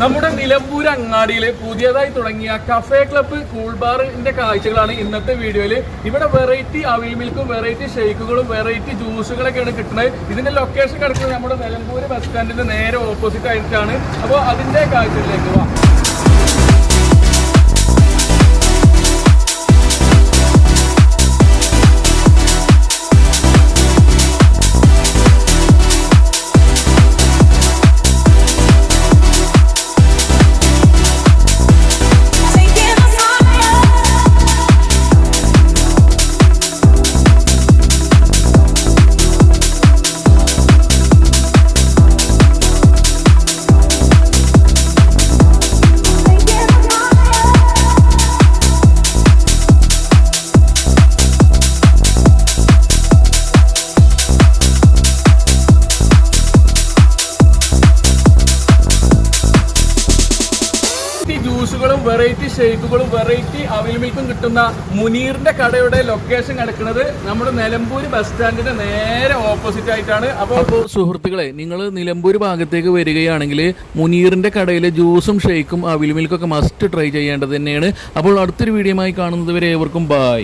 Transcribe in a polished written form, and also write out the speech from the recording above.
നമ്മുടെ നിലമ്പൂർ അങ്ങാടിയിൽ പുതിയതായി തുടങ്ങിയ കഫേ ക്ലബ്ബ് കൂൾ ബാറിന്റെ കാഴ്ചകളാണ് ഇന്നത്തെ വീഡിയോയിൽ. ഇവിടെ വെറൈറ്റി അവിൽ മിൽക്കും വെറൈറ്റി ഷെയ്ക്കുകളും വെറൈറ്റി ജ്യൂസുകളൊക്കെയാണ് കിട്ടുന്നത്. ഇതിന്റെ ലൊക്കേഷൻ കിടക്കുന്നത് നമ്മുടെ നിലമ്പൂർ ബസ് സ്റ്റാൻഡിന്റെ നേരെ ഓപ്പോസിറ്റ് ആയിട്ടാണ്. അപ്പോൾ അതിന്റെ കാഴ്ചകളിലേക്ക് പോവാം. ജ്യൂസുകളും വെറൈറ്റി ഷേക്കുകളും വെറൈറ്റി അവിൽ മിൽക്കും കിട്ടുന്ന മുനീറിന്റെ കടയുടെ ലൊക്കേഷൻ കിടക്കുന്നത് നമ്മുടെ നിലമ്പൂർ ബസ് സ്റ്റാൻഡിന്റെ നേരെ ഓപ്പോസിറ്റ് ആയിട്ടാണ്. അപ്പോൾ സുഹൃത്തുക്കളെ, നിങ്ങൾ നിലമ്പൂർ ഭാഗത്തേക്ക് വരികയാണെങ്കിൽ മുനീറിന്റെ കടയിലെ ജ്യൂസും ഷേക്കും അവിൽ മിൽക്കും ഒക്കെ മസ്റ്റ് ട്രൈ ചെയ്യേണ്ടത് തന്നെയാണ്. അപ്പോൾ അടുത്തൊരു വീഡിയോയുമായി കാണുന്നത് വരെ ഏവർക്കും ബൈ.